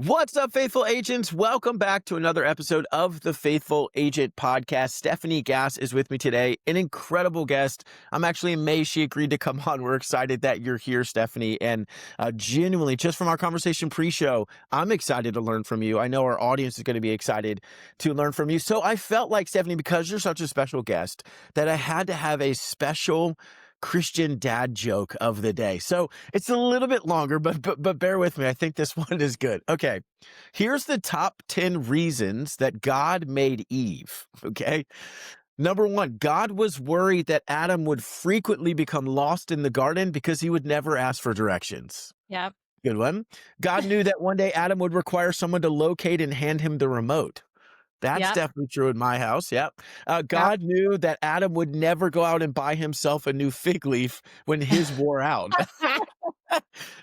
What's up, Faithful Agents? Welcome back to another episode of the Faithful Agent Podcast. Stefanie Gass is with me today, an incredible guest. I'm actually amazed she agreed to come on. We're excited that you're here, Stefanie. And genuinely, just from our conversation pre-show, I'm excited to learn from you. I know our audience is going to be excited to learn from you. So I felt like, Stefanie, because you're such a special guest, that I had to have a special Christian dad joke of the day. So it's a little bit longer, but bear with me. I think this one is good. Okay. Here's the top 10 reasons that God made Eve. Okay. Number one, God was worried that Adam would frequently become lost in the garden because he would never ask for directions. Yep. Good one. God knew that one day Adam would require someone to locate and hand him the remote. That's Yep. definitely true in my house. Yep. Yep. God knew that Adam would never go out and buy himself a new fig leaf when his wore out.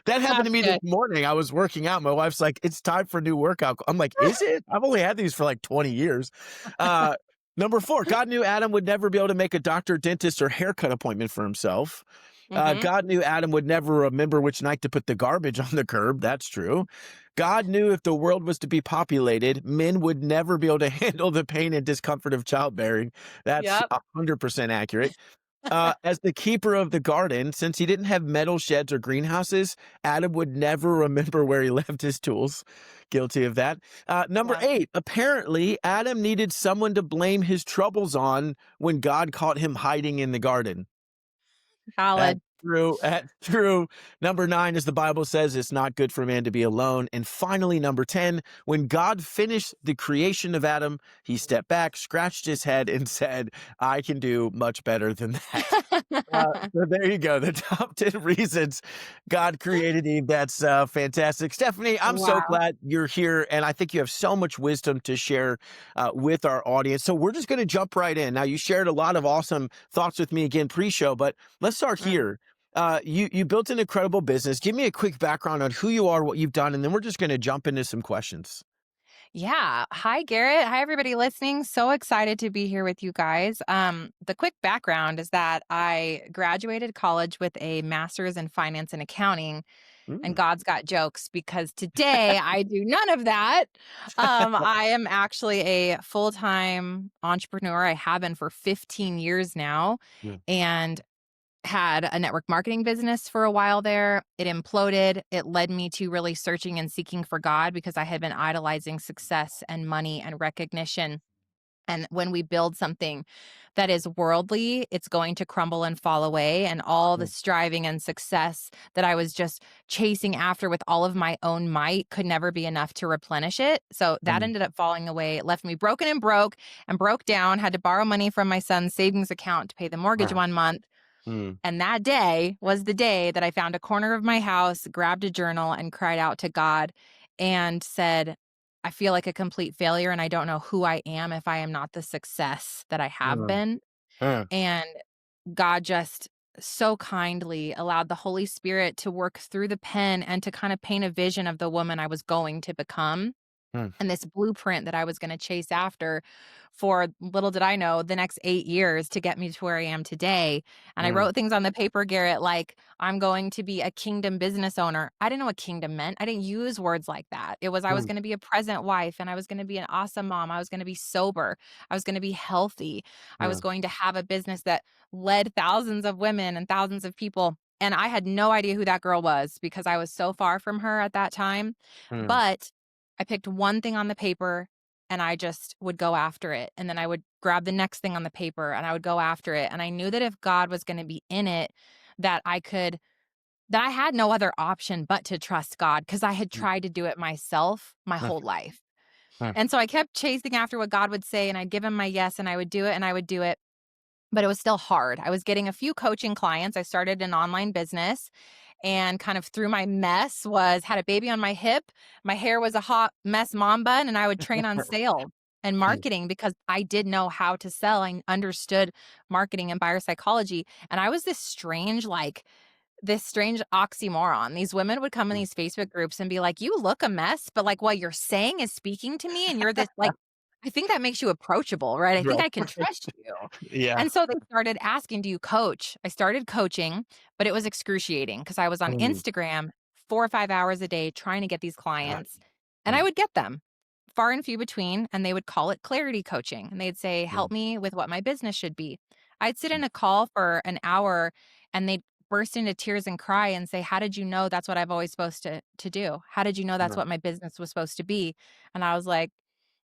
That happened to me this Good. morning. I was working out. My wife's like, it's time for a new workout. I'm like, is it? I've only had these for like 20 years. Number four, God knew Adam would never be able to make a doctor, dentist, or haircut appointment for himself. God knew Adam would never remember which night to put the garbage on the curb. That's true. God knew if the world was to be populated, men would never be able to handle the pain and discomfort of childbearing. That's Yep. 100% accurate. As the keeper of the garden, since he didn't have metal sheds or greenhouses, Adam would never remember where he left his tools. Guilty of that. Number Yeah. 8, apparently Adam needed someone to blame his troubles on when God caught him hiding in the garden. Valid. That's true. Number 9, as the Bible says, it's not good for man to be alone. And finally, number 10, when God finished the creation of Adam, he stepped back, scratched his head, and said, I can do much better than that. So there you go. The top 10 reasons God created Eve. That's fantastic. Stefanie, I'm so Wow. glad you're here. And I think you have so much wisdom to share with our audience. So we're just going to jump right in. Now, you shared a lot of awesome thoughts with me again pre-show, but let's start here. You built an incredible business. Give me a quick background on who you are, what you've done, and then we're just going to jump into some questions. Yeah. Hi, Garrett. Hi, everybody listening. So excited to be here with you guys. The quick background is that I graduated college with a master's in finance and accounting, and God's got jokes because today I do none of that. I am actually a full-time entrepreneur. I have been for 15 years now. Yeah. And had a network marketing business for a while there. It imploded. It led me to really searching and seeking for God because I had been idolizing success and money and recognition. And when we build something that is worldly, it's going to crumble and fall away. And all the striving and success that I was just chasing after with all of my own might could never be enough to replenish it. So that ended up falling away. It left me broken and broke down, had to borrow money from my son's savings account to pay the mortgage one month. And that day was the day that I found a corner of my house, grabbed a journal, and cried out to God and said, I feel like a complete failure and I don't know who I am if I am not the success that I have been. And God just so kindly allowed the Holy Spirit to work through the pen and to kind of paint a vision of the woman I was going to become. And this blueprint that I was going to chase after for, little did I know, the next 8 years to get me to where I am today. And I wrote things on the paper, Garrett, like, I'm going to be a kingdom business owner. I didn't know what kingdom meant. I didn't use words like that. It was, I was going to be a present wife, and I was going to be an awesome mom. I was going to be sober. I was going to be healthy. I was going to have a business that led thousands of women and thousands of people. And I had no idea who that girl was because I was so far from her at that time. But I picked one thing on the paper and I just would go after it. And then I would grab the next thing on the paper and I would go after it. And I knew that if God was going to be in it, that I had no other option but to trust God because I had tried to do it myself my whole life. And so I kept chasing after what God would say, and I'd give him my yes, and I would do it and I would do it. But it was still hard. I was getting a few coaching clients. I started an online business, and kind of through my mess had a baby on my hip. My hair was a hot mess mom bun, and I would train on sales and marketing because I did know how to sell. I understood marketing and buyer psychology. And I was this strange oxymoron. These women would come in these Facebook groups and be like, you look a mess, but like what you're saying is speaking to me. And you're this like, I think that makes you approachable, right? I think I can trust you. Yeah. And so they started asking, do you coach? I started coaching, but it was excruciating because I was on Instagram 4 or 5 hours a day trying to get these clients. And I would get them far and few between, and they would call it clarity coaching. And they'd say, mm, help me with what my business should be. I'd sit in a call for an hour and they'd burst into tears and cry and say, how did you know that's what I've always supposed to do? How did you know that's right, what my business was supposed to be? And I was like,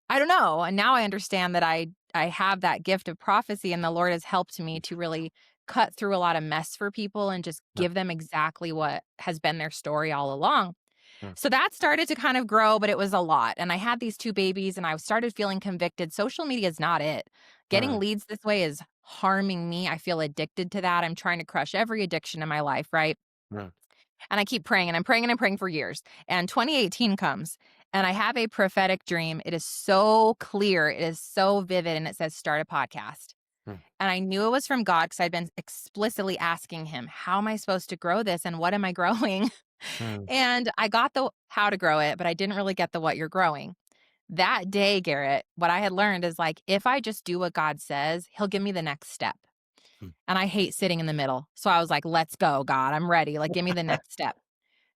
I don't know. And now I understand that I have that gift of prophecy, and the Lord has helped me to really cut through a lot of mess for people and just yeah, give them exactly what has been their story all along. yeah, So that started to kind of grow, but it was a lot. And I had these two babies and I started feeling convicted. Social media is not it. Getting right, leads this way is harming me. I feel addicted to that. I'm trying to crush every addiction in my life, right? right. And I keep praying and I'm praying and I'm praying for years. And 2018 comes and I have a prophetic dream. It is so clear, it is so vivid, and it says, start a podcast. Mm, And I knew it was from God because I'd been explicitly asking him, how am I supposed to grow this? And what am I growing? mm. And I got the how to grow it, but I didn't really get the what you're growing. That day, Garrett, what I had learned is like, if I just do what God says, he'll give me the next step. Mm. And I hate sitting in the middle. So I was like, let's go, God. I'm ready. Like, give me the next step.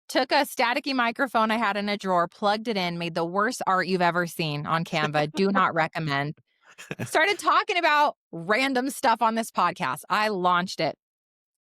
Took a staticky microphone I had in a drawer, plugged it in, made the worst art you've ever seen on Canva. Do not recommend. Started talking about random stuff on this podcast. I launched it.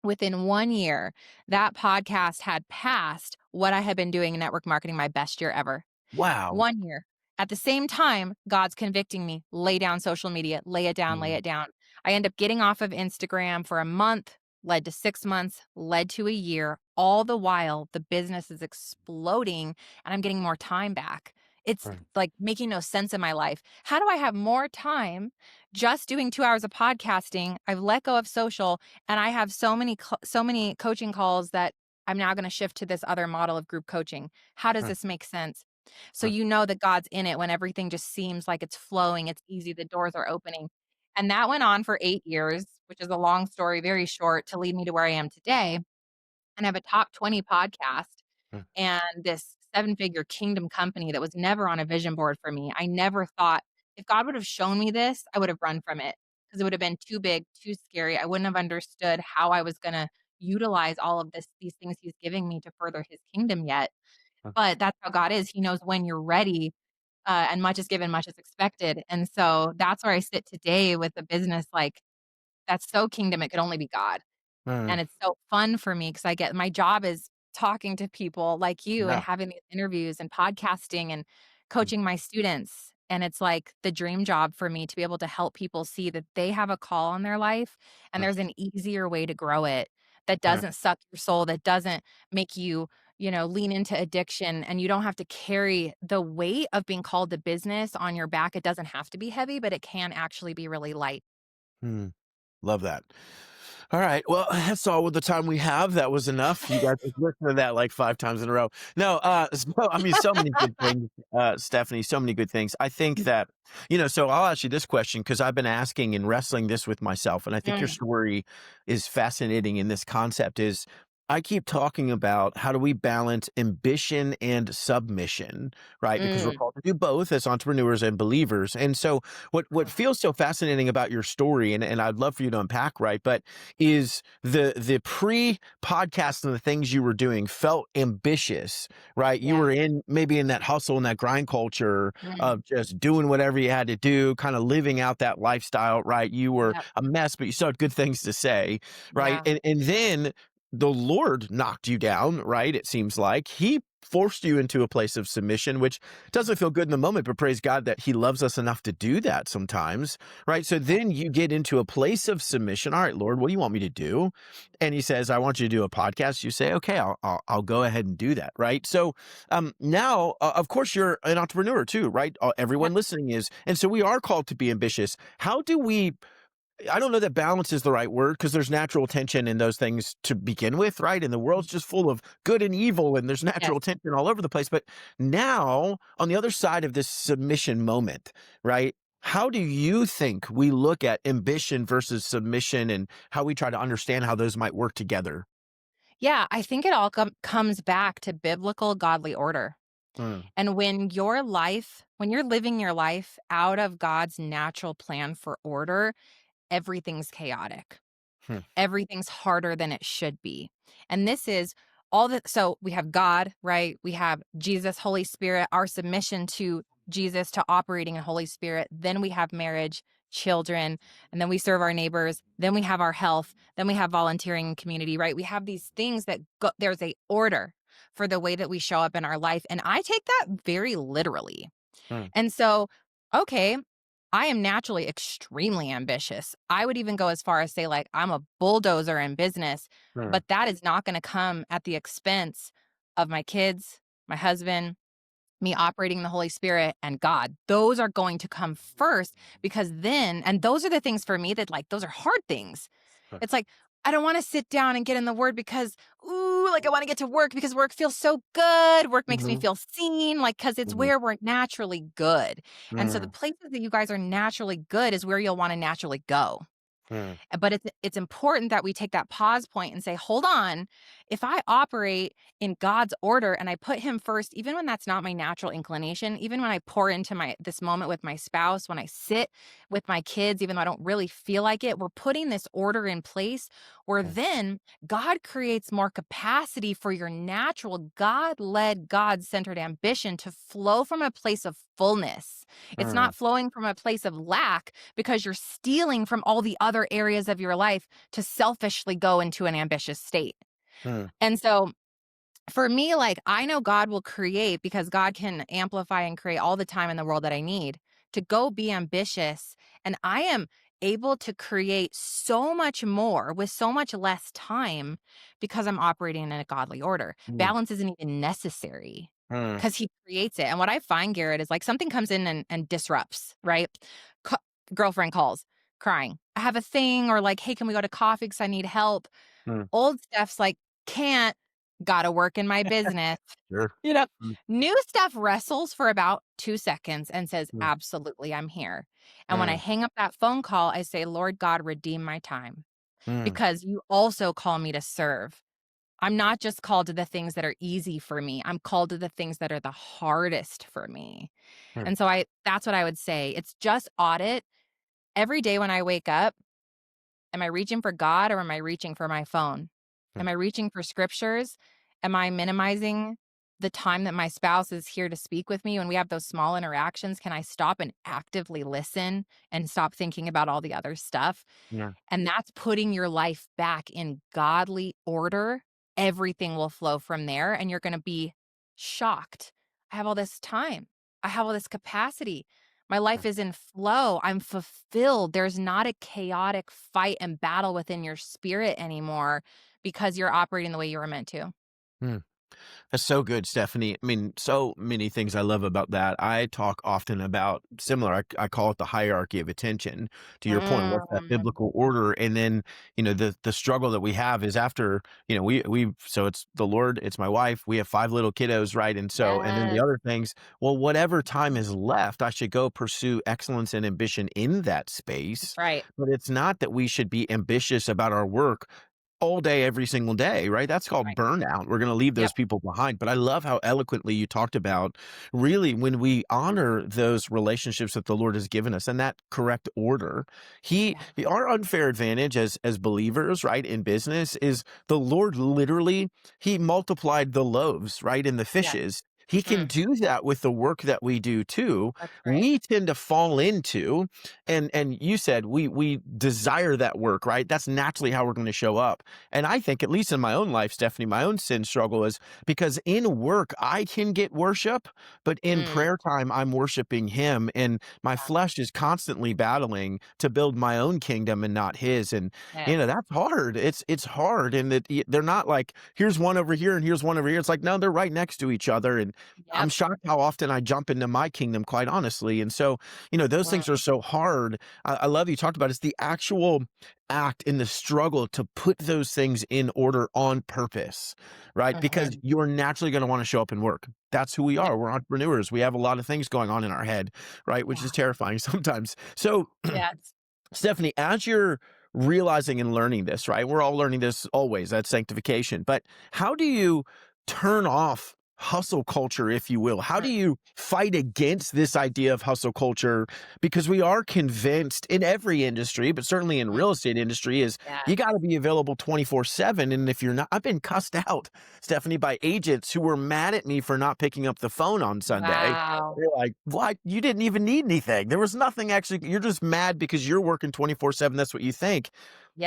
Within 1 year, that podcast had passed what I had been doing in network marketing my best year ever. Wow. 1 year. At the same time, God's convicting me, lay down social media, lay it down, lay Mm, it down. I end up getting off of Instagram for a month, led to 6 months, led to a year. All the while, the business is exploding and I'm getting more time back. It's right, like making no sense in my life. How do I have more time just doing 2 hours of podcasting? I've let go of social and I have so many coaching calls that I'm now going to shift to this other model of group coaching. How does right, this make sense? So right. you know that God's in it when everything just seems like it's flowing, it's easy, the doors are opening. And that went on for 8 years, which is a long story, very short, to lead me to where I am today. And I have a top 20 podcast Mm, and this seven-figure kingdom company that was never on a vision board for me. I never thought if God would have shown me this, I would have run from it because it would have been too big, too scary. I wouldn't have understood how I was going to utilize all of these things he's giving me to further his kingdom yet. mm, But that's how God is. He knows when you're ready, and much is given, much is expected. And so that's where I sit today with a business like that's so kingdom, it could only be God. mm. And it's so fun for me because I get my job is talking to people like you and Yeah. having these interviews and podcasting and Mm, coaching my students. And it's like the dream job for me to be able to help people see that they have a call on their life and mm, there's an easier way to grow it that right. doesn't suck your soul, that doesn't make you, lean into addiction, and you don't have to carry the weight of being called to business on your back. It doesn't have to be heavy, but it can actually be really light. Mm. Love that. All right. Well, that's all with the time we have. That was enough. You guys just listened to that like 5 times in a row. No, I mean, so many good things, Stephanie, so many good things. I think that, so I'll ask you this question because I've been asking and wrestling this with myself. And I think your Mm, story is fascinating in this concept is I keep talking about how do we balance ambition and submission, right? Because we're mm, called to do both as entrepreneurs and believers. And so what feels so fascinating about your story, and I'd love for you to unpack, right? But is the pre-podcast and the things you were doing felt ambitious, right? You yeah. were maybe in that hustle and that grind culture Mm, of just doing whatever you had to do, kind of living out that lifestyle, right? You were yep. a mess, but you still had good things to say, right? Yeah. And then the Lord knocked you down, right? It seems like he forced you into a place of submission, which doesn't feel good in the moment, but praise God that he loves us enough to do that sometimes, right? So then you get into a place of submission. All right, Lord, what do you want me to do? And he says, I want you to do a podcast. You say, okay, I'll go ahead and do that, right? So now, of course, you're an entrepreneur too, right? Yep. Everyone listening is. And so we are called to be ambitious. How do we I don't know that balance is the right word because there's natural tension in those things to begin with, right? And the world's just full of good and evil, and there's Yes. natural tension all over the place. But now, on the other side of this submission moment, right? How do you think we look at ambition versus submission and how we try to understand how those might work together? Yeah, I think it all comes back to biblical godly order. Mm, And when you're living your life out of God's natural plan for order, everything's chaotic. hmm, Everything's harder than it should be. And this is So we have God, right? We have Jesus, Holy Spirit, our submission to Jesus, to operating in Holy Spirit. Then we have marriage, children, and then we serve our neighbors. Then we have our health. Then we have volunteering and community, right? We have these things that there's a order for the way that we show up in our life. And I take that very literally. Mm, And so, okay, I am naturally extremely ambitious. I would even go as far as say, like, I'm a bulldozer in business, mm, but that is not going to come at the expense of my kids, my husband, me operating the Holy Spirit, and God. Those are going to come first, because then, and those are the things for me that, like, those are hard things. mm, It's like, I don't want to sit down and get in the word because, ooh, like I want to get to work because work feels so good. Work makes me mhm, feel seen, like, because it's mhm, where we're naturally good. And so the mm, places that you guys are naturally good is where you'll want to naturally go. mm, But it's important that we take that pause point and say, hold on, if I operate in God's order and I put him first, even when that's not my natural inclination, even when I pour into this moment with my spouse, when I sit with my kids, even though I don't really feel like it, we're putting this order in place where mm, then God creates more capacity for your natural God-led, God-centered ambition to flow from a place of fullness. It's mm, not flowing from a place of lack because you're stealing from all the other areas of your life to selfishly go into an ambitious state. mm, And so for me, like, I know God will create, because God can amplify and create all the time in the world that I need to go be ambitious. And I am able to create so much more with so much less time because I'm operating in a godly order. mm, Balance isn't even necessary mm, because he creates it. And what I find, Garrett, is like something comes in and disrupts, right? Co- Girlfriend calls crying, I have a thing, or like, hey, can we go to coffee because I need help? mm. Old Steph's like, can't, gotta work in my business. Sure. You know, Mm, new Steph wrestles for about 2 seconds and says, mm, absolutely, I'm here. And when I mm, hang up that phone call, I say, Lord God, redeem my time, mm, because you also call me to serve. I'm not just called to the things that are easy for me. I'm called to the things that are the hardest for me. mm, And so that's what I would say. It's just audit every day when I wake up. Am I reaching for God or am I reaching for my phone? mm, Am I reaching for scriptures? Am I minimizing the time that my spouse is here to speak with me when we have those small interactions? Can I stop and actively listen and stop thinking about all the other stuff? mm, And that's putting your life back in godly order. Everything will flow from there, and you're going to be shocked. I have all this time. I have all this capacity. My life mm, is in flow. I'm fulfilled. There's not a chaotic fight and battle within your spirit anymore because you're operating the way you were meant to. mm. That's so good, Stephanie. I mean, so many things I love about that. I talk often about similar, I call it the hierarchy of attention. To your point, what's that Mm, biblical order? And then, the struggle that we have is after, so it's the Lord, it's my wife, we have 5 little kiddos, right? And so, and then the yes, other things, well, whatever time is left, I should go pursue excellence and ambition in that that's space. right. But it's not that we should be ambitious about our work all day, every single day, right? That's called Right. burnout. We're going to leave Yep. those people behind. But I love how eloquently you talked about really when we honor those relationships that the Lord has given us in that correct order. Yeah. Our unfair advantage as believers, right, in business is the Lord literally, he multiplied the loaves, right, and the Yes. fishes. He can Mm, do that with the work that we do too. that's right. We tend to fall into, and you said we desire that work, right? That's naturally how we're going to show up. And I think, at least in my own life, Stephanie, my own sin struggle is because in work, I can get worship, but in Mm, prayer time, I'm worshiping him. And my yeah. flesh is constantly battling to build my own kingdom and not his. And, Yes. that's hard. It's hard. And they're not like, here's one over here and here's one over here. It's like, no, they're right next to each other. And I'm Yep. shocked how often I jump into my kingdom, quite honestly. And so, those Mm, things are so hard. I love you talked about it's the actual act in the struggle to put those things in order on purpose, right? Because mhm. you're naturally going to want to show up and work. That's who we Yep. are. We're entrepreneurs. We have a lot of things going on in our head, right? Which Yeah. is terrifying sometimes. So, Yes. Stephanie, as you're realizing and learning this, right? We're all learning this always, that's sanctification. But how do you turn off hustle culture, if you will. How Mm. do you fight against this idea of hustle culture? Because we are convinced in every industry, but certainly in real estate industry, is you got to Yes. be available 24/7. And if you're not, I've been cussed out, Stephanie, by agents who were mad at me for not picking up the phone on Sunday. Wow. They're like, what? You didn't even need anything. There was nothing actually. You're just mad because you're working 24/7. That's what you think.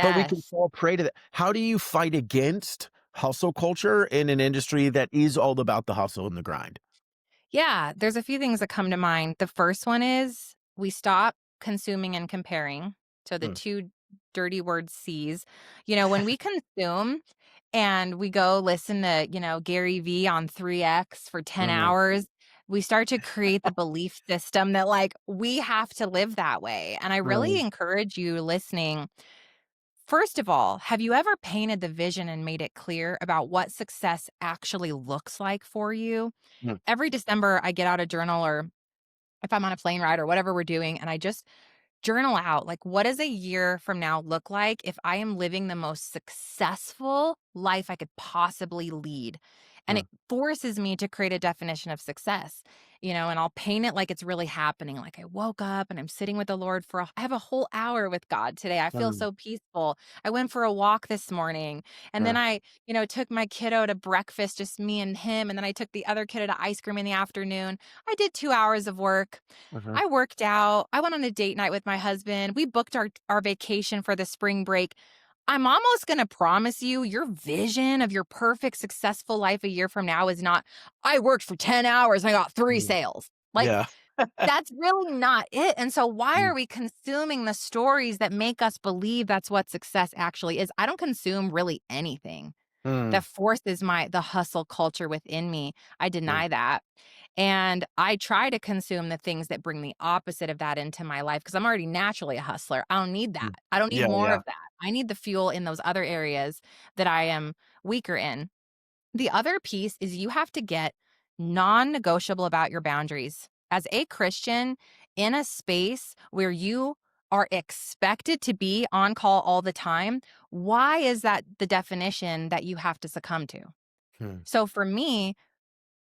But we can Yes. fall prey to that. How do you fight against hustle culture in an industry that is all about the hustle and the grind? Yeah, there's a few things that come to mind. The first one is we stop consuming and comparing. So the Mm, two dirty words C's. When we consume and we go listen to, Gary V on 3X for 10 mhm, hours, we start to create the belief system that like we have to live that way. And I really mm, encourage you listening. First of all, have you ever painted the vision and made it clear about what success actually looks like for you? mm, Every December, I get out a journal, or if I'm on a plane ride or whatever we're doing, and I just journal out like, what does a year from now look like if I am living the most successful life I could possibly lead? And mm, it forces me to create a definition of success, and I'll paint it like it's really happening. Like I woke up and I'm sitting with the Lord I have a whole hour with God today. I feel mm, so peaceful. I went for a walk this morning, and then mm, I, took my kiddo to breakfast, just me and him. And then I took the other kiddo to ice cream in the afternoon. I did 2 hours of work. mhm, I worked out. I went on a date night with my husband. We booked our vacation for the spring break. I'm almost going to promise you your vision of your perfect successful life a year from now is not, I worked for 10 hours and I got 3 mm. sales. Like Yeah. that's really not it. And so why Mm, are we consuming the stories that make us believe that's what success actually is? I don't consume really anything mm, that forces the hustle culture within me. I mm, deny that. And I try to consume the things that bring the opposite of that into my life because I'm already naturally a hustler. I don't need that. mm. I don't need Yeah, more yeah. of that. I need the fuel in those other areas that I am weaker in. The other piece is you have to get non-negotiable about your boundaries. As a Christian in a space where you are expected to be on call all the time, why is that the definition that you have to succumb to? Mm, So for me,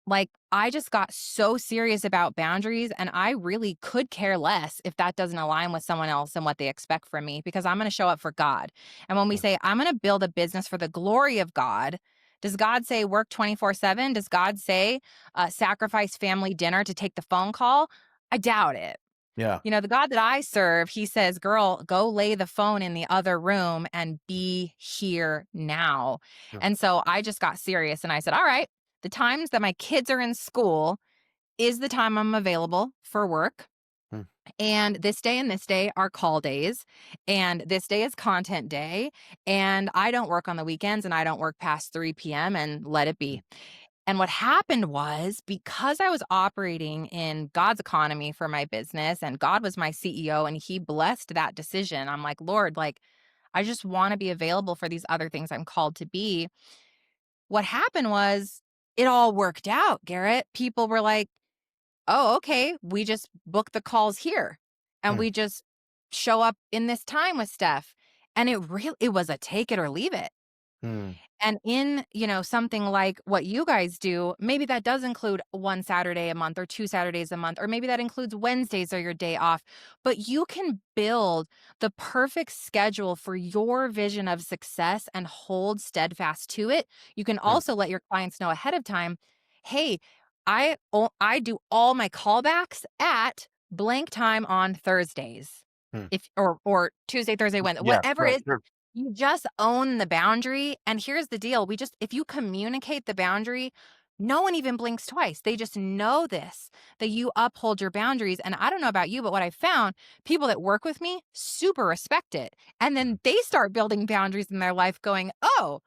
like, I just got so serious about boundaries, and I really could care less if that doesn't align with someone else and what they expect from me because I'm going to show up for God. And when we mm, say, I'm going to build a business for the glory of God, does God say work 24/7? Does God say sacrifice family dinner to take the phone call? I doubt it. yeah. The God that I serve, he says, girl, go lay the phone in the other room and be here now. Mm, And so I just got serious and I said, all right, the times that my kids are in school is the time I'm available for work. mm, And this day are call days. And this day is content day. And I don't work on the weekends and I don't work past 3 p.m. and let it mm, be. And what happened was because I was operating in God's economy for my business and God was my CEO and he blessed that decision. I'm like, Lord, like, I just want to be available for these other things I'm called to be. What happened was it all worked out, Garrett. People were like, oh, okay, we just book the calls here and mm, we just show up in this time with Steph. And it was a take it or leave it. mm, And in, something like what you guys do, maybe that does include one Saturday a month or 2 Saturdays a month, or maybe that includes Wednesdays or your day off. But you can build the perfect schedule for your vision of success and hold steadfast to it. You can mm, also let your clients know ahead of time, hey, I do all my callbacks at blank time on Thursdays. mm. If or Tuesday, Thursday, Wednesday, Yeah, whatever it right, is, sure. you just own the boundary, and here's the deal, if you communicate the boundary, no one even blinks twice. They just know this, that you uphold your boundaries, and I don't know about you, but what I found, people that work with me super respect it, and then they start building boundaries in their life going, "Oh,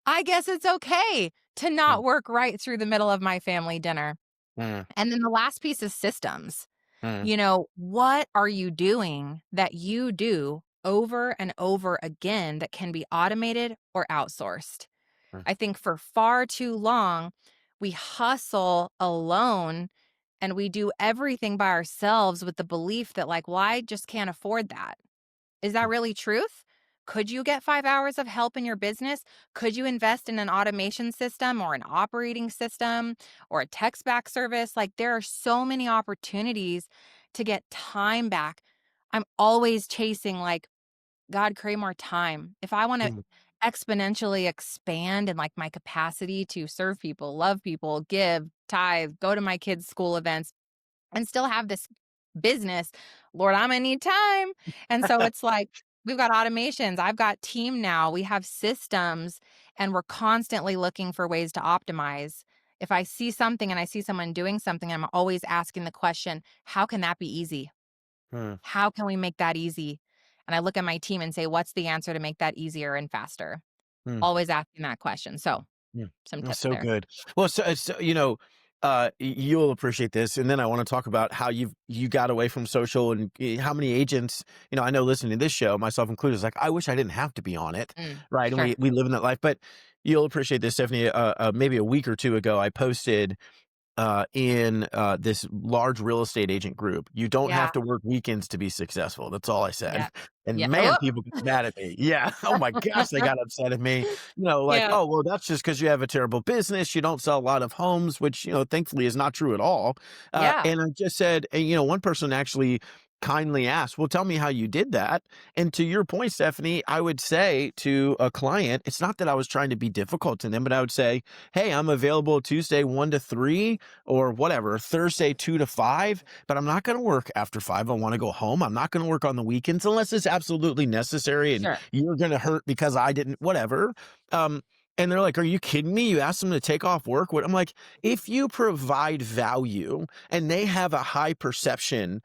I guess it's okay to Mm, not work right through the middle of my family dinner." mm, And then the last piece is systems. mm, What are you doing that you do over and over again that can be automated or outsourced? mm, I think for far too long, we hustle alone and we do everything by ourselves with the belief that, like, well, I just can't afford that. Is that mm. really truth? Could you get 5 hours of help in your business? Could you invest in an automation system or an operating system or a text back service? Like there are so many opportunities to get time back. I'm always chasing like, God, create more time. If I want to Mm, exponentially expand in like my capacity to serve people, love people, give, tithe, go to my kids' school events, and still have this business, Lord, I'm gonna need time. And so it's like we've got automations. I've got team now. We have systems, and we're constantly looking for ways to optimize. If I see something and I see someone doing something, I'm always asking the question, how can that be easy? mm, How can we make that easy? And I look at my team and say, what's the answer to make that easier and faster? mm. Always asking that question. So Yeah. some That's tips so there. good. Well, so you'll appreciate this, and then I want to talk about how you got away from social and how many agents. I know listening to this show, myself included, is like, I wish I didn't have to be on it, right? And Sure. we live in that life, but you'll appreciate this, Stephanie. Maybe a week or two ago, I posted in this large real estate agent group. You don't have Yeah. to work weekends to be successful. That's all I Yeah. said. And Yeah. man, Oh. people get mad at me. Yeah. Oh my gosh, they got upset at me. Like, Yeah. oh, well, that's just because you have a terrible business. You don't sell a lot of homes, which, thankfully is not true at all. Yeah. And I just said, and, one person actually kindly asked, well, tell me how you did that. And to your point, Stephanie, I would say to a client, it's not that I was trying to be difficult to them, but I would say, hey, I'm available Tuesday 1 to 3 or whatever, Thursday 2 to 5, but I'm not going to work after 5. I want to go home. I'm not going to work on the weekends unless it's absolutely necessary and Sure. you're going to hurt because I didn't, whatever. Um, and they're like, are you kidding me? You asked them to take off work? What? I'm like, if you provide value and they have a high perception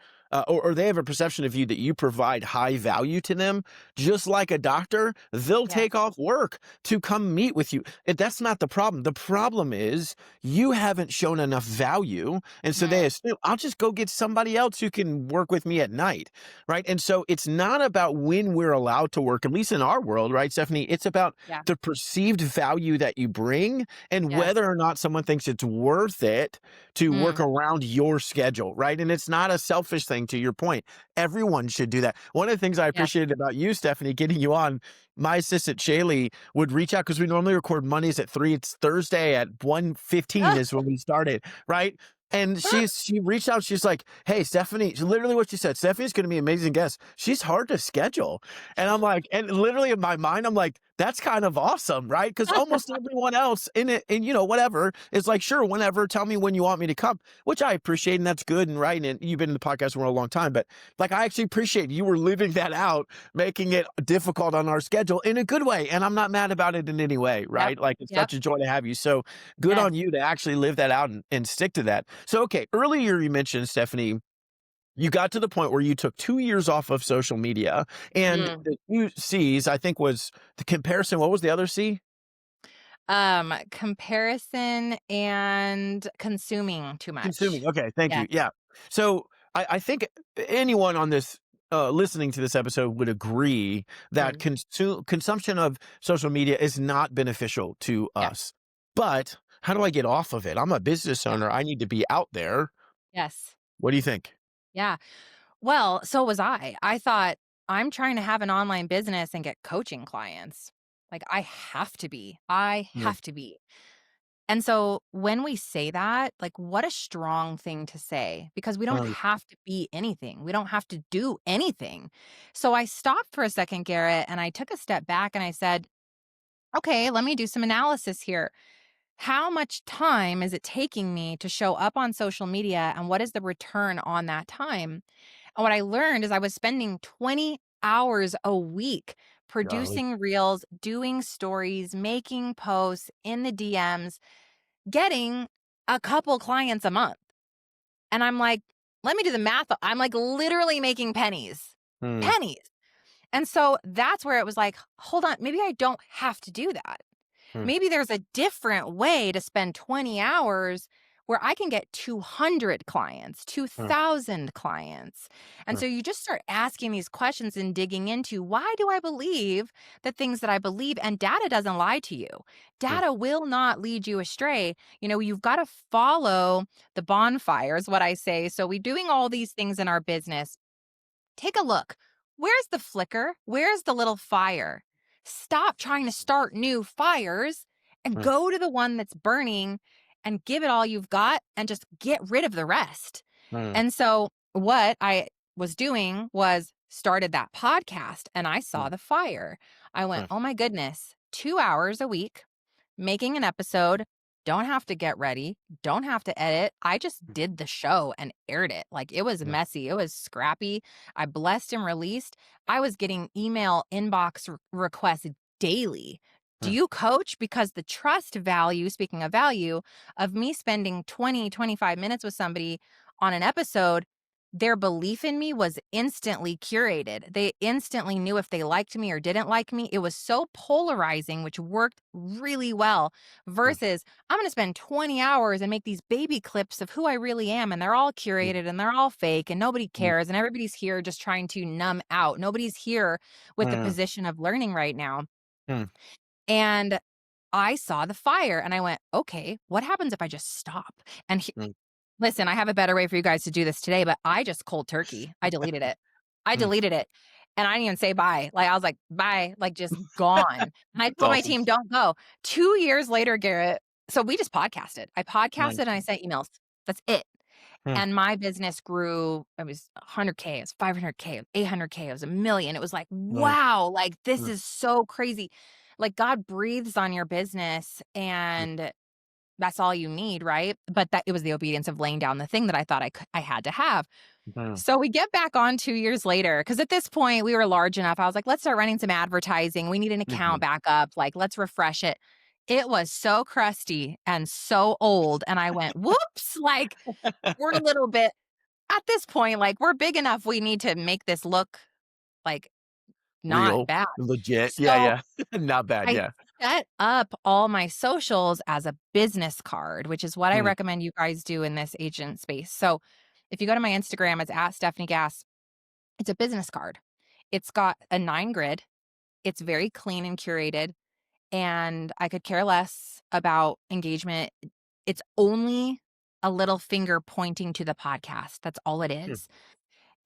or they have a perception of you that you provide high value to them, just like a doctor, they'll Yes. take off work to come meet with you. That's not the problem. The problem is you haven't shown enough value. And so they Mm. assume, I'll just go get somebody else who can work with me at night. Right. And so it's not about when we're allowed to work, at least in our world, right, Stephanie? It's about Yeah. the perceived value that you bring and Yes. whether or not someone thinks it's worth it to work Mm. around your schedule. Right. And it's not a selfish thing, to your point. Everyone should do that. One of the things I Yes. appreciated about you, Stephanie, getting you on, my assistant Shaylee would reach out because we normally record Mondays at 3. It's Thursday at 1:15 Ah, is when we started, right? And she reached out. She's like, "Hey, Stephanie," literally what she said. Stephanie's going to be an amazing guest. She's hard to schedule, and I'm like, and literally in my mind, I'm like, that's kind of awesome, right? Because almost everyone else in it, and whatever, is like, sure, whenever, tell me when you want me to come, which I appreciate, and that's good and right. And you've been in the podcast world a long time, but like, I actually appreciate you were living that out, making it difficult on our schedule in a good way, and I'm not mad about it in any way, Yep. right? Like, it's Yep. such a joy to have you. So good Yes. on you to actually live that out and stick to that. So, okay, earlier you mentioned, Stephanie, you got to the point where you took 2 years off of social media, and Mm. the 2 C's, I think, was the comparison. What was the other C? Comparison and consuming too Consuming. much. Okay, thank Yes. you. Yeah. So I think anyone on this listening to this episode would agree that Mm. consumption of social media is not beneficial to Yeah. us. But how do I get off of it? I'm a business Yeah. owner. I need to be out there. Yes. What do you think? Yeah. Well, so was I. I thought I'm trying to have an online business and get coaching clients. Like I have to be. I Yeah. have to be. And so when we say that, like what a strong thing to say because we don't Uh, have to be anything. We don't have to do anything. So I stopped for a second, Garrett, and I took a step back and I said, okay, let me do some analysis here. How much time is it taking me to show up on social media and what is the return on that time? And what I learned is I was spending 20 hours a week golly. producing reels, doing stories, making posts in the DMs, getting a couple clients a month. And I'm like, let me do the math. I'm like literally making pennies, Hmm. pennies. And so that's where it was like, hold on, maybe I don't have to do that. Hmm. Maybe there's a different way to spend 20 hours where I can get 200 clients, Hmm. 2,000 clients. And Hmm. so you just start asking these questions and digging into why do I believe the things that I believe? And data doesn't lie to you. Hmm. Data will not lead you astray. You've got to follow the bonfires, what I say. So we're doing all these things in our business. Take a look. Where's the flicker? Where's the little fire? Stop trying to start new fires and Mm, go to the one that's burning and give it all you've got and just get rid of the rest. mm, And so what I was doing was started that podcast and I saw mm, the fire. I went, mm, oh my goodness, 2 hours a week making an episode. Don't have to get ready. Don't have to edit. I just mm, did the show and aired it. Like it was mm, messy. It was scrappy. I blessed and released. I was getting email inbox requests daily. Do mm, you coach? Because the trust value, speaking of value, of me spending 20, 25 minutes with somebody on an episode, their belief in me was instantly curated. They instantly knew if they liked me or didn't like me. It was so polarizing, which worked really well, mm, versus I'm going to spend 20 hours and make these baby clips of who I really am. And they're all mm, curated and they're all fake and nobody mm, cares. And everybody's here just trying to numb out. Nobody's here with the mm, position of learning right now. mm, And I saw the fire and I went, okay, what happens if I just stop? And mm, listen, I have a better way for you guys to do this today, but I just cold turkey. I deleted it. I mm. deleted it. And I didn't even say bye. Like I was like, bye, like just gone. And I That's told my awesome. team, don't go. 2 years later, Garrett. So we just podcasted. I podcasted Mm, and I sent emails. That's it. mm, And my business grew. It was 100K, it was 500K, it was 800K, it was a million. It was like, mm, wow, like this mm, is so crazy. Like God breathes on your business mm, and that's all you need, right? But that it was the obedience of laying down the thing that I thought I had to have. mm, So we get back on 2 years later because at this point we were large enough. I was like, let's start running some advertising. We need an account mhm. back up. Like, let's refresh it. It was so crusty and so old. And I went, whoops, like we're a little bit at this point, like we're big enough. We need to make this look like not Real, bad. legit. Yeah, So yeah. Not bad. I Yeah. set up all my socials as a business card, which is what I Mm, recommend you guys do in this agent space. So if you go to my Instagram, it's at Stefanie Gass. It's a business card. It's got a 9 grid. It's very clean and curated. And I could care less about engagement. It's only a little finger pointing to the podcast. That's all it mm, is.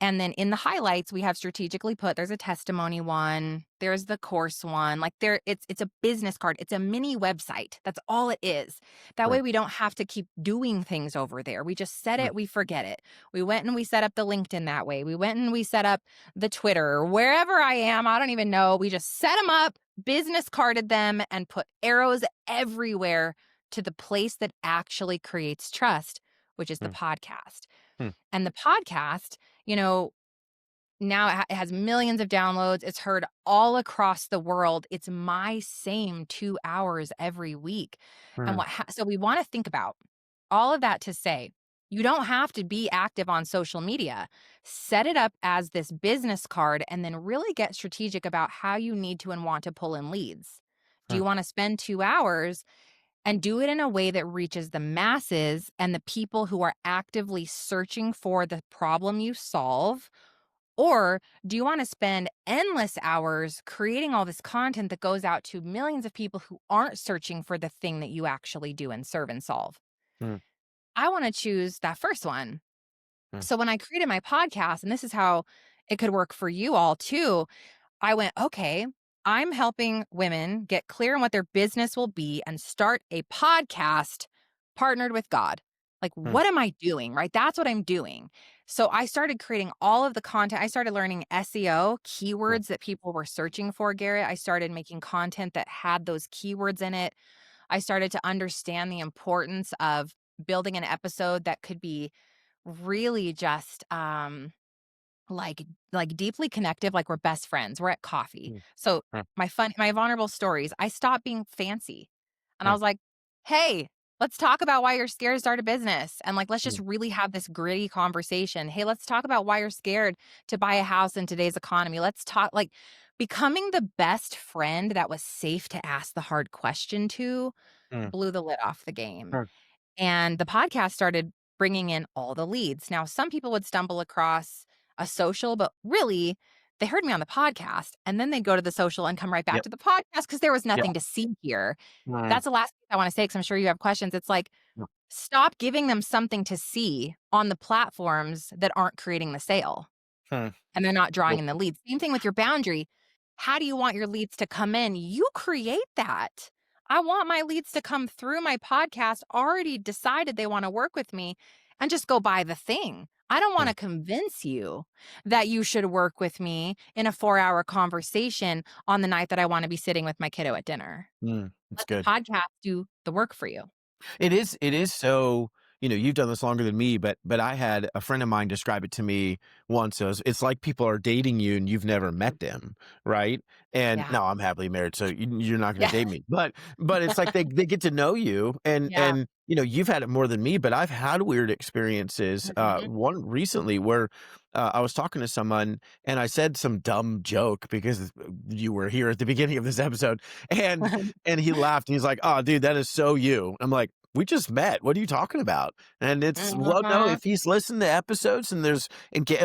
And then in the highlights, we have strategically put there's a testimony one, there's the course one. Like it's a business card. It's a mini website. That's all it is. That mm, way we don't have to keep doing things over there. We just set mm, it, we forget it. We went and we set up the LinkedIn that way. We went and we set up the Twitter, wherever I am, I don't even know. We just set them up, business carded them, and put arrows everywhere to the place that actually creates trust, which is the mm, podcast. mm, And the podcast, you know, now it has millions of downloads. It's heard all across the world. It's my same 2 hours every week. And mm, so we want to think about all of that to say, you don't have to be active on social media. Set it up as this business card and then really get strategic about how you need to and want to pull in leads. Do mm, you want to spend 2 hours and do it in a way that reaches the masses and the people who are actively searching for the problem you solve? Or do you want to spend endless hours creating all this content that goes out to millions of people who aren't searching for the thing that you actually do and serve and solve? mm, I want to choose that first one. mm, So when I created my podcast, and this is how it could work for you all too, I went, okay, I'm helping women get clear on what their business will be and start a podcast partnered with God. Like, mm, what am I doing? Right? That's what I'm doing. So I started creating all of the content. I started learning SEO, mm, keywords that people were searching for, Garrett. I started making content that had those keywords in it. I started to understand the importance of building an episode that could be really just like deeply connective, like we're best friends. We're at coffee. mm, So mm, my vulnerable stories, I stopped being fancy. And I mm, was like, "Hey, let's talk about why you're scared to start a business." And like let's just mm, really have this gritty conversation. "Hey, let's talk about why you're scared to buy a house in today's economy." Let's talk like becoming the best friend that was safe to ask the hard question to mm, blew the lid off the game. mm, And the podcast started bringing in all the leads. Now, some people would stumble across a social, but really, they heard me on the podcast and then they'd go to the social and come right back yep, to the podcast because there was yep, nothing to see here. mm, That's the last thing I want to say because I'm sure you have questions. It's like, mm, stop giving them something to see on the platforms that aren't creating the sale. Hmm. and they're not drawing Well, in the leads. Same thing with your boundary. How do you want your leads to come in? You create that. I want my leads to come through my podcast, already decided they want to work with me, and just go buy the thing. I don't want hmm, to convince you that you should work with me in a 4-hour conversation on the night that I want to be sitting with my kiddo at dinner. it's Let the good. podcast do the work for you. It is so, you've done this longer than me, but I had a friend of mine describe it to me once. It's like people are dating you and you've never met them, right? And Yeah. now I'm happily married, so you're not going Yeah. to date me. But it's like they get to know you, and Yeah. and you've had it more than me, but I've had weird experiences. Mhm. One recently where I was talking to someone and I said some dumb joke because you were here at the beginning of this episode, and and he laughed. And he's like, "Oh, dude, that is so you." I'm like, "We just met. What are you talking about?" And it's, well, no, Mhm. if he's listened to episodes and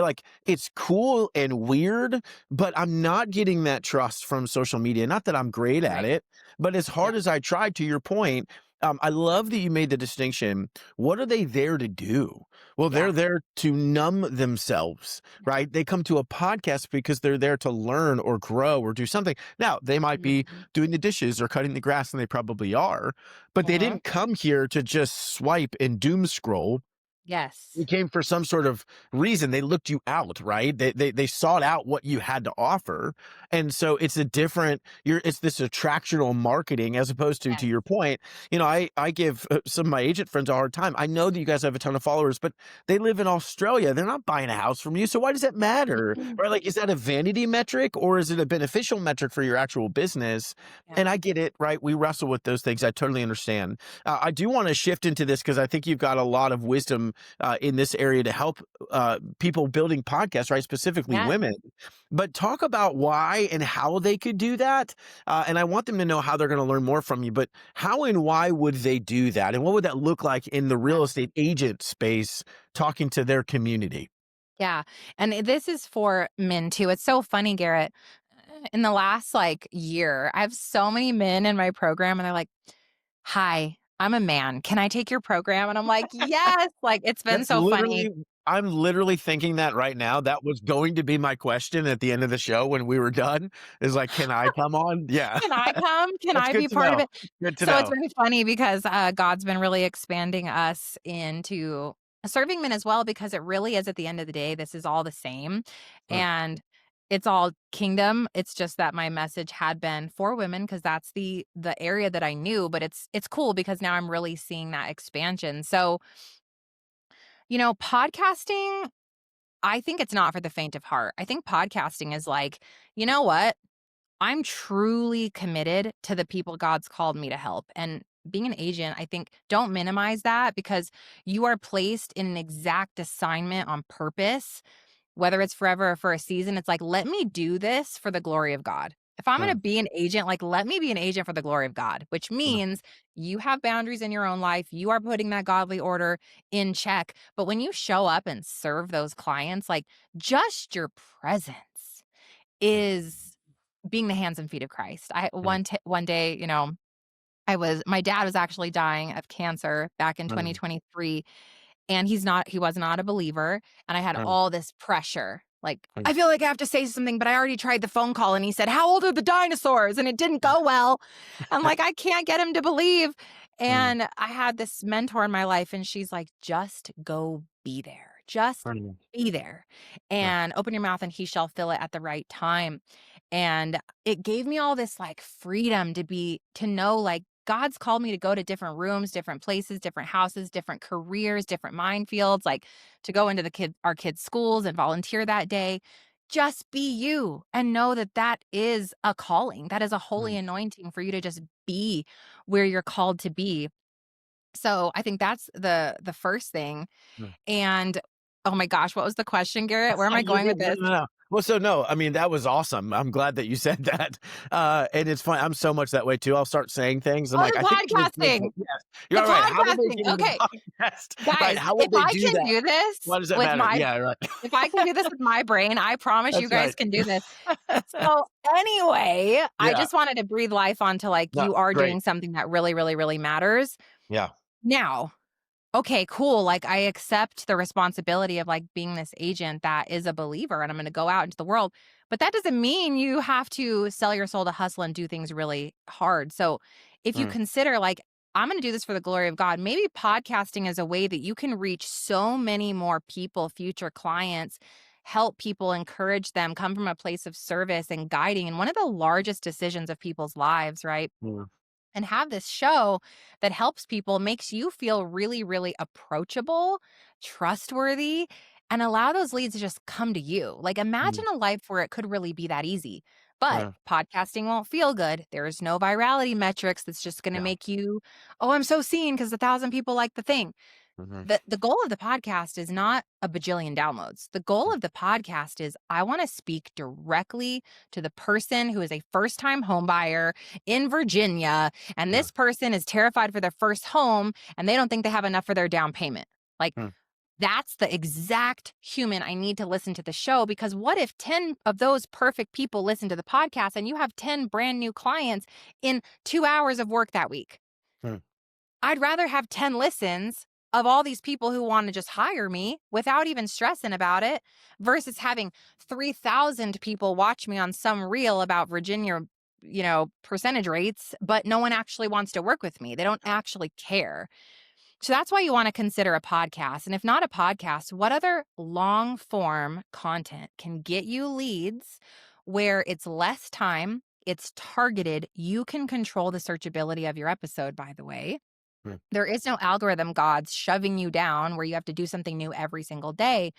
like, it's cool and weird, but I'm not getting that trust from social media. Not that I'm great at Right. it, but as Yeah. hard as I tried, to your point, I love that you made the distinction. What are they there to do? Well, they're Yeah. there to numb themselves, right? They come to a podcast because they're there to learn or grow or do something. Now, they might be Mhm. doing the dishes or cutting the grass, and they probably are, but they Mhm. didn't come here to just swipe and doom scroll. You Yes. came for some sort of reason. They looked you out, right? They sought out what you had to offer. And so it's a different, it's this attractional marketing as opposed to Yes. your point. I give some of my agent friends a hard time. I know that you guys have a ton of followers, but they live in Australia. They're not buying a house from you. So why does that matter? Mhm. Right? Like, is that a vanity metric or is it a beneficial metric for your actual business? Yeah. And I get it, right? We wrestle with those things. I totally understand. I do want to shift into this because I think you've got a lot of wisdom in this area to help people building podcasts, right? Specifically Yes. women. But talk about why and how they could do that. And I want them to know how they're going to learn more from you. But how and why would they do that? And what would that look like in the Yeah. real estate agent space, talking to their community? Yeah. And this is for men too. It's so funny, Garrett. In the last year, I have so many men in my program and they're like, "Hi, I'm a man. Can I take your program?" And I'm like, "Yes." Like, it's been That's so funny. literally, I'm literally thinking that right now. That was going to be my question at the end of the show when we were done, is like, can I come on? Yeah. Can I come? Can That's I good be to part of know. it? Good to So it's know. very funny because God's been really expanding us into serving men as well, because it really is, at the end of the day, this is all the same. Mm, And it's all kingdom. It's just that my message had been for women because that's the area that I knew, but it's cool because now I'm really seeing that expansion. So, podcasting, I think it's not for the faint of heart. I think podcasting is like, you know what? I'm truly committed to the people God's called me to help. And being an agent, I think, don't minimize that, because you are placed in an exact assignment on purpose, whether it's forever or for a season. It's like, let me do this for the glory of God. If I'm going to mm, be an agent, let me be an agent for the glory of God, which mm, means you have boundaries in your own life. You are putting that godly order in check. But when you show up and serve those clients, just your presence mm, is being the hands and feet of Christ. mm, One day, my dad was actually dying of cancer back in mm, 2023, and he was not a believer, and I had mm, all this pressure. Like, mm, I feel like I have to say something, but I already tried the phone call and he said, "How old are the dinosaurs?" And it didn't go well. I'm like, I can't get him to believe. mm, And I had this mentor in my life and she's like, "Just go be there. Just mm, be there mm, and open your mouth and he shall fill it at the right time." And it gave me all this freedom to know God's called me to go to different rooms, different places, different houses, different careers, different minefields, to go into our kids' schools and volunteer that day. Just be you and know that that is a calling. That is a holy mm, anointing for you to just be where you're called to be. So I think that's the first thing. mm. And oh my gosh, what was the question, Garrett? Where am I You're going with good. No, this? no, no. Well, so no, I mean, that was awesome. I'm glad that you said that. And it's fun. I'm so much that way too. I'll start saying things. I'm Oh, like, the I think this makes podcasting. it. Yes, The you're all right. How would they podcasting. get into Okay, the podcast? Right? guys, How if would they I do can that? do this Why does it with matter? my Yeah, right. if I can do this with my brain, I promise you That's guys right. can do this. So anyway, I Yeah. just wanted to breathe life onto No, you are great. doing something that really, really, really matters. Yeah. Now, okay, cool. Like I accept the responsibility of like being this agent that is a believer and I'm going to go out into the world. But that doesn't mean you have to sell your soul to hustle and do things really hard. So if you Mm, consider like, I'm going to do this for the glory of God, maybe podcasting is a way that you can reach so many more people, future clients, help people, encourage them, come from a place of service and guiding. And one of the largest decisions of people's lives, right? mm, And have this show that helps people, makes you feel really, really approachable, trustworthy, and allow those leads to just come to you. Like mm, imagine a life where it could really be that easy. But uh, podcasting won't feel good. There's no virality metrics that's just going to yeah. make you, oh, I'm so seen because 1,000 people like the thing. Mhm, The goal of the podcast is not a bajillion downloads. The goal mm, of the podcast is I want to speak directly to the person who is a first-time home buyer in Virginia, and yeah. this person is terrified for their first home and they don't think they have enough for their down payment. Like Mm, that's the exact human I need to listen to the show, because what if 10 of those perfect people listen to the podcast and you have 10 brand new clients in 2 hours of work that week? mm, I'd rather have 10 listens of all these people who want to just hire me without even stressing about it versus having 3,000 people watch me on some reel about Virginia, percentage rates, but no one actually wants to work with me. They don't actually care. So that's why you want to consider a podcast. And if not a podcast, what other long form content can get you leads where it's less time, it's targeted, you can control the searchability of your episode, by the way. mm, There is no algorithm gods shoving you down where you have to do something new every single day,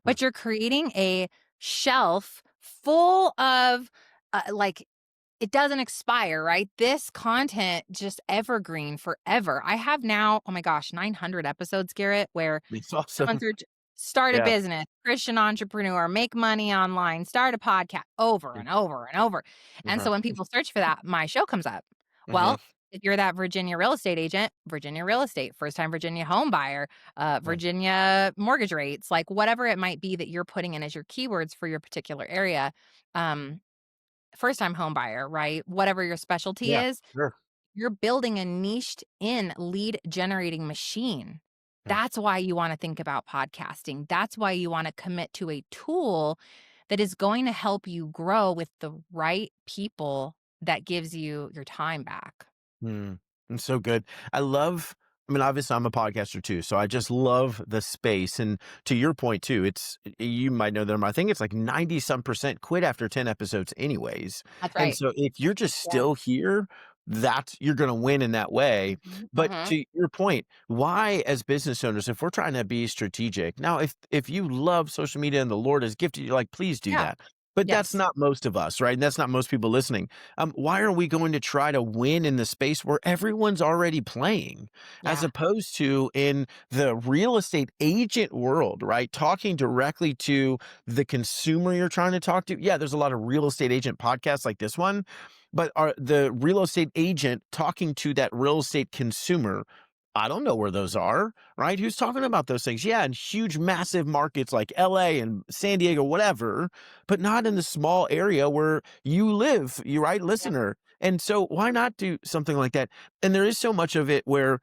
mm, but you're creating a shelf full of like it doesn't expire, right? This content just evergreen forever. I have now, oh my gosh, 900 episodes, Garrett, where it's someone awesome. search start a Yeah. business, Christian entrepreneur, make money online, start a podcast over Mm, and over and over. And uh-huh, so when people search for that, my show comes up. mhm, Well, if you're that Virginia real estate agent, Virginia real estate, first time Virginia home buyer, mm, Virginia mortgage rates, like whatever it might be that you're putting in as your keywords for your particular area, um, first time home buyer, right? Whatever your specialty yeah, is, sure. you're building a niched in lead generating machine. Mm, That's why you want to think about podcasting. That's why you want to commit to a tool that is going to help you grow with the right people that gives you your time back. mm, it's so good. I mean, obviously, I'm a podcaster too, so I just love the space. And to your point too, you might know them. I think it's like 90 some percent quit after 10 episodes, anyways. That's And right. so if you're just Yeah. still here, you're going to win in that way. Mhm. But Mhm. to your point, why, as business owners, if we're trying to be strategic now, if you love social media and the Lord has gifted you, like, please do Yeah. that. But that's Yes. not most of us, right? And that's not most people listening. Why are we going to try to win in the space where everyone's already playing, as Yeah. opposed to in the real estate agent world, right? Talking directly to the consumer you're trying to talk to. Yeah, there's a lot of real estate agent podcasts like this one, but are the real estate agent talking to that real estate consumer? I don't know where those are, right? Who's talking about those things? Yeah, in huge, massive markets like LA and San Diego, whatever, but not in the small area where you live, you right, Yep. listener. And so why not do something like that? And there is so much of it where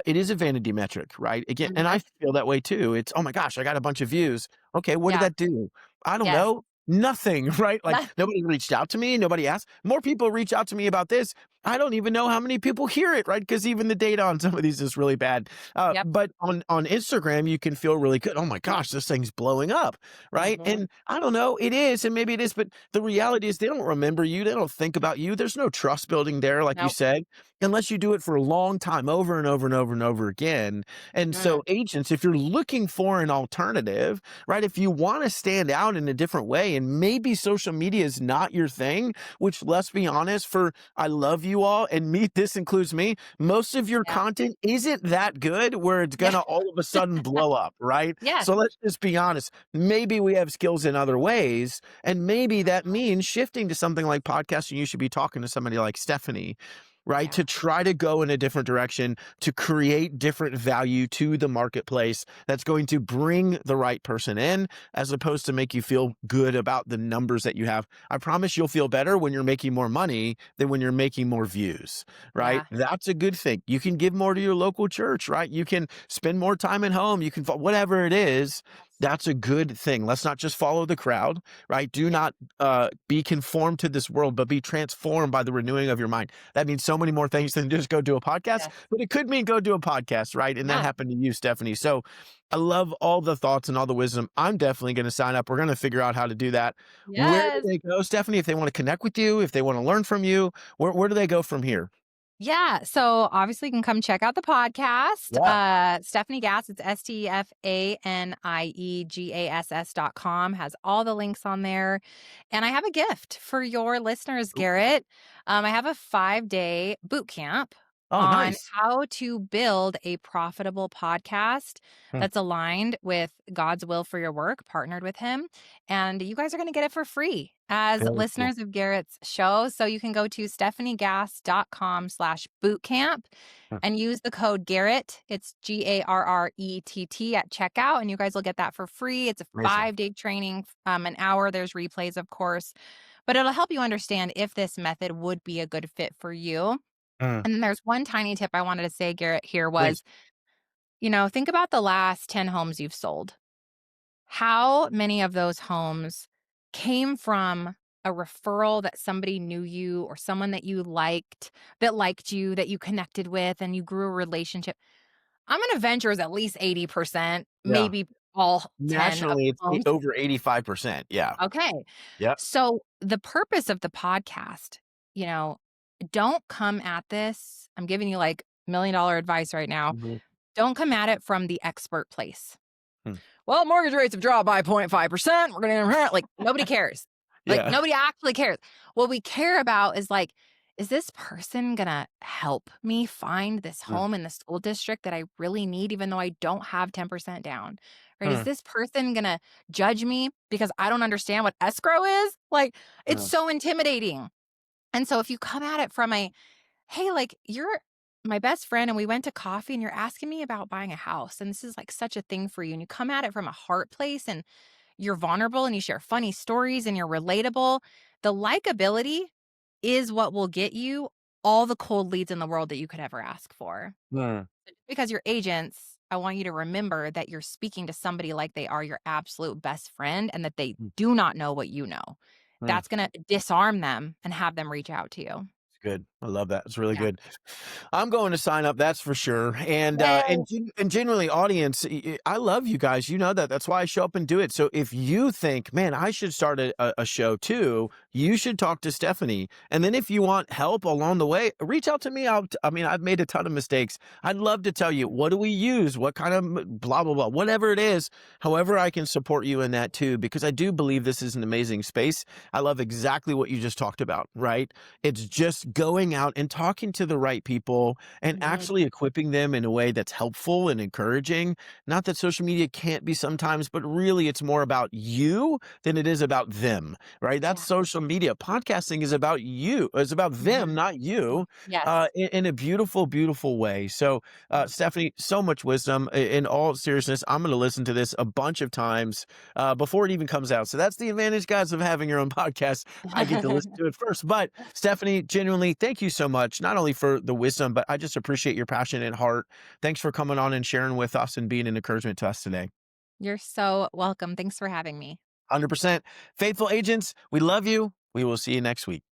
it is a vanity metric, right? Again, and Mhm. I feel that way too. It's, oh my gosh, I got a bunch of views. Okay, what did Yeah. that do? I don't Yes. know. Nothing, right? Like nobody reached out to me. Nobody asked. More people reach out to me about this. I don't even know how many people hear it, right? Because even the data on some of these is really bad. Yep. But on Instagram, you can feel really good. Oh my gosh, this thing's blowing up, right? Mhm. And I don't know, it is, and maybe it is, but the reality is they don't remember you. They don't think about you. There's no trust building there, like you Nope. said, unless you do it for a long time, over and over and over and over again. And Mm. so, agents, if you're looking for an alternative, right? If you want to stand out in a different way, and maybe social media is not your thing, which, let's be honest, for I love you all, and me, this includes me, most of your Yeah. content isn't that good where it's Yeah. gonna all of a sudden blow up, right? Yes. So let's just be honest. Maybe we have skills in other ways, and maybe that Mhm. means shifting to something like podcasting. You should be talking to somebody like Stefanie, right? Yeah. To try to go in a different direction, to create different value to the marketplace that's going to bring the right person in, as opposed to make you feel good about the numbers that you have. I promise you'll feel better when you're making more money than when you're making more views, right? Yeah. That's a good thing. You can give more to your local church, right? You can spend more time at home. You can, whatever it is, that's a good thing. Let's not just follow the crowd, right? Do Yeah. not be conformed to this world, but be transformed by the renewing of your mind. That means so many more things than just go do a podcast, Yes. but it could mean go do a podcast, right? And that Yeah. happened to you, Stefanie. So I love all the thoughts and all the wisdom. I'm definitely going to sign up. We're going to figure out how to do that. Where do Yes. they go, Stefanie, if they want to connect with you, if they want to learn from you? Where do they go from here? Yeah. So obviously you can come check out the podcast. Yeah. Stefanie Gass, it's STEFANIEGASS.com, has all the links on there. And I have a gift for your listeners, Garrett. I have a 5-day boot camp Oh, on nice. how to build a profitable podcast Hmm. that's aligned with God's will for your work, partnered with him. And you guys are going to get it for free as Very cool. listeners of Garrett's show. So you can go to stefaniegass.com/bootcamp Hmm. and use the code Garrett. It's GARRETT at checkout. And you guys will get that for free. It's a Amazing. 5-day training, an hour. There's replays, of course, but it'll help you understand if this method would be a good fit for you. Hmm. And then there's one tiny tip I wanted to say, Garrett, here Please. was, think about the last 10 homes you've sold. How many of those homes came from a referral that somebody knew you or someone that you liked, that liked you, that you connected with, and you grew a relationship? I'm going to venture is at least 80%, Yeah. maybe all 10 of Nationally, the it's homes. over 85%. Yeah. Okay. Yep. So the purpose of the podcast, don't come at this. I'm giving you like $1 million advice right now. Mhm. Don't come at it from the expert place. Hmm. Well, mortgage rates have dropped by 0.5%. We're going to, like, nobody cares. Like, Yeah. nobody actually cares. What we care about is, like, is this person going to help me find this Hmm. home in the school district that I really need, even though I don't have 10% down? Right? Is Hmm. this person going to judge me because I don't understand what escrow is? Like, it's Yeah. so intimidating. And so if you come at it from hey, like, you're my best friend and we went to coffee and you're asking me about buying a house and this is like such a thing for you, and you come at it from a heart place and you're vulnerable and you share funny stories and you're relatable, the likability is what will get you all the cold leads in the world that you could ever ask for. Hmm. Because your agents, I want you to remember that you're speaking to somebody like they are your absolute best friend and that they Hmm. do not know what you know. Hmm. That's going to disarm them and have them reach out to you. Good. I love that. It's really Yeah. good. I'm going to sign up. That's for sure. And Yay. and genuinely, audience, I love you guys. You know that. That's why I show up and do it. So if you think, man, I should start a show too, you should talk to Stefanie. And then if you want help along the way, reach out to me. I mean, I've made a ton of mistakes. I'd love to tell you, what do we use? What kind of blah blah blah, whatever it is. However, I can support you in that too, because I do believe this is an amazing space. I love exactly what you just talked about. Right? It's just going out and talking to the right people and Mhm. actually equipping them in a way that's helpful and encouraging. Not that social media can't be sometimes, but really it's more about you than it is about them, right? That's Yeah. social media. Podcasting is about you. It's about them, Mhm. not you, Yes. in a beautiful, beautiful way. So, Stefanie, so much wisdom. In all seriousness, I'm going to listen to this a bunch of times before it even comes out. So that's the advantage, guys, of having your own podcast. I get to listen to it first. But Stefanie, genuinely, thank you so much, not only for the wisdom, but I just appreciate your passion and heart. Thanks for coming on and sharing with us and being an encouragement to us today. You're so welcome. Thanks for having me. 100%. Faithful agents, we love you. We will see you next week.